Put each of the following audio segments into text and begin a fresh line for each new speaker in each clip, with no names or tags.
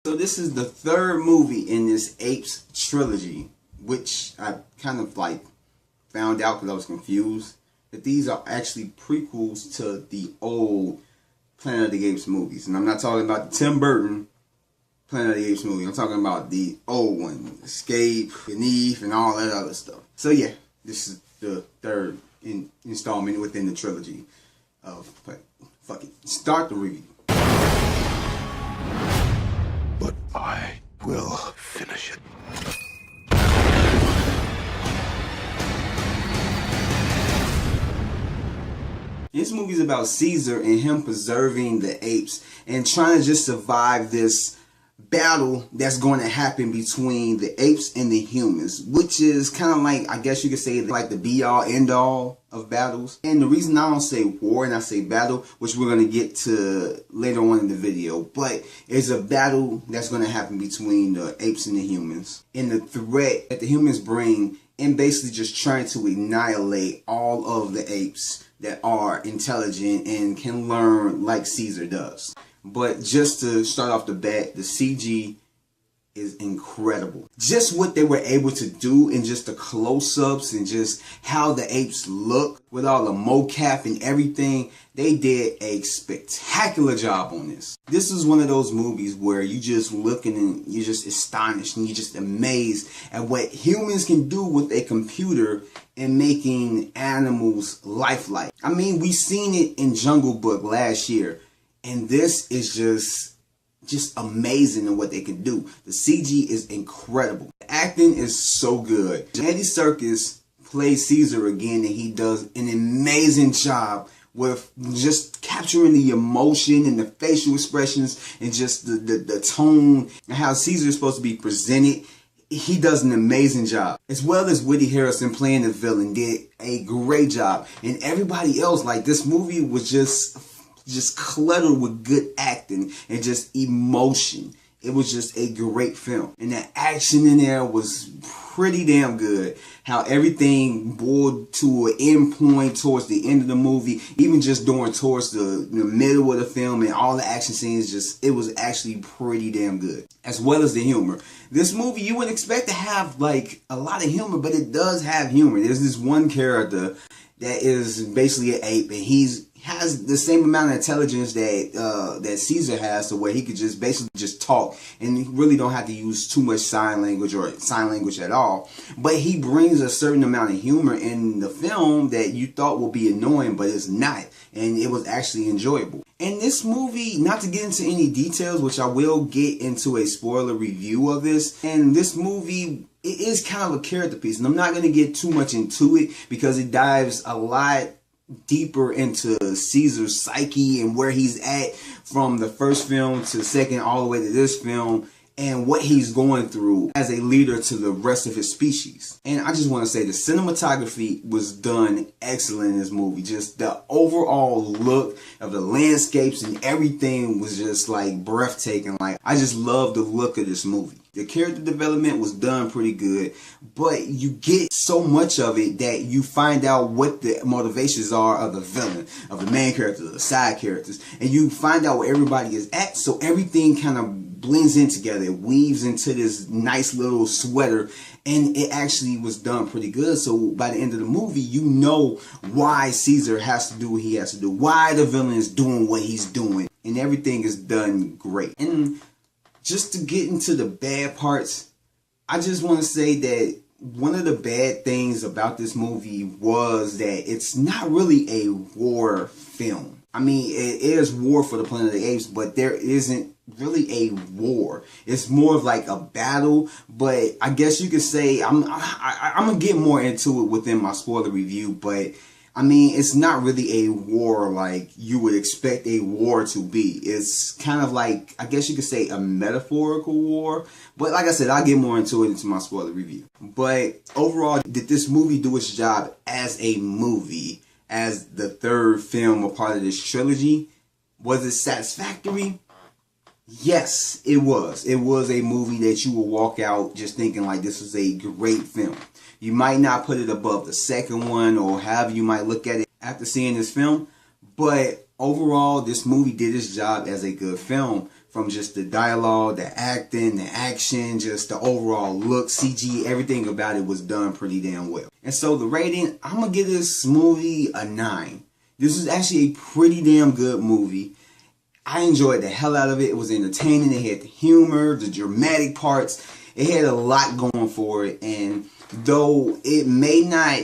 So this is the third movie in this Apes trilogy, which I kind of like found out because I was confused, that these are actually prequels to the old Planet of the Apes movies. And I'm not talking about the Tim Burton Planet of the Apes movie. I'm talking about the old one, Escape, Beneath, and all that other stuff. So yeah, this is the third installment within the trilogy of, fuck it, start the review.
But I will finish it.
This movie is about Caesar and him preserving the apes and trying to just survive this battle that's going to happen between the apes and the humans, which is kind of like, I guess you could say, like the be-all end-all of battles. And the reason I don't say war and I say battle, which we're going to get to later on in the video, but it's a battle that's going to happen between the apes and the humans, and the threat that the humans bring, and basically just trying to annihilate all of the apes that are intelligent and can learn like Caesar does. But just to start off the bat, the CG is incredible. Just what they were able to do in just the close-ups and just how the apes look with all the mocap and everything, they did a spectacular job on this. This is one of those movies where you just looking and you're just astonished and you're just amazed at what humans can do with a computer and making animals lifelike. I mean, we seen it in Jungle Book last year, and this is just amazing in what they can do. The CG is incredible. The acting is so good. Andy Serkis plays Caesar again, and he does an amazing job with just capturing the emotion and the facial expressions and just the tone and how Caesar is supposed to be presented. He does an amazing job. As well as Woody Harrelson playing the villain did a great job. And everybody else, like, this movie was just cluttered with good acting and just emotion. It was just a great film. And the action in there was pretty damn good. How everything boiled to an end point towards the end of the movie, even just during towards the middle of the film, and all the action scenes, it was actually pretty damn good. As well as the humor. This movie, you wouldn't expect to have like a lot of humor, but it does have humor. There's this one character that is basically an ape, and has the same amount of intelligence that Caesar has, to where he could just basically just talk and he really don't have to use too much sign language or sign language at all. But he brings a certain amount of humor in the film that you thought would be annoying, but it's not, and it was actually enjoyable. And this movie, not to get into any details, which I will get into a spoiler review of this, and this movie, it is kind of a character piece, and I'm not going to get too much into it because it dives a lot deeper into Caesar's psyche and where he's at from the first film to the second all the way to this film, and what he's going through as a leader to the rest of his species. And I just want to say the cinematography was done excellent in this movie. Just the overall look of the landscapes and everything was just like breathtaking. Like, I just love the look of this movie. The character development was done pretty good, but you get so much of it that you find out what the motivations are of the villain, of the main characters, of the side characters, and you find out where everybody is at, so everything kind of blends in together. It weaves into this nice little sweater, and it actually was done pretty good. So by the end of the movie, you know why Caesar has to do what he has to do, why the villain is doing what he's doing, and everything is done great. And just to get into the bad parts, I just want to say that one of the bad things about this movie was that it's not really a war film. I mean, it is war for the Planet of the Apes, but there isn't really a war. It's more of like a battle, but I guess you could say, I'm going to get more into it within my spoiler review, but I mean, it's not really a war like you would expect a war to be. It's kind of like, I guess you could say, a metaphorical war. But like I said, I'll get more into it into my spoiler review. But overall, did this movie do its job as a movie, as the third film or part of this trilogy? Was it satisfactory? Yes, it was. It was a movie that you will walk out just thinking like this was a great film. You might not put it above the second one or however you might look at it after seeing this film, but overall this movie did its job as a good film from just the dialogue, the acting, the action, just the overall look, CG, everything about it was done pretty damn well. And so the rating, I'm going to give this movie a 9. This was actually a pretty damn good movie. I enjoyed the hell out of it. It was entertaining. It had the humor, the dramatic parts. It had a lot going for it. And though it may not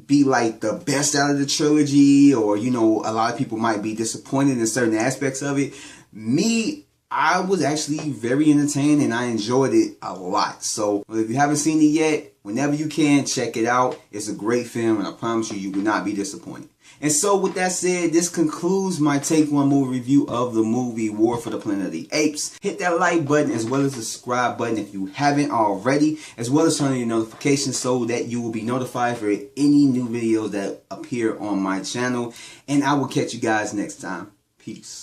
be like the best out of the trilogy, or, you know, a lot of people might be disappointed in certain aspects of it, I was actually very entertained and I enjoyed it a lot. So if you haven't seen it yet, whenever you can, check it out. It's a great film and I promise you, you will not be disappointed. And so with that said, this concludes my Take One movie review of the movie War for the Planet of the Apes. Hit that like button as well as the subscribe button if you haven't already, as well as turn on your notifications so that you will be notified for any new videos that appear on my channel. And I will catch you guys next time. Peace.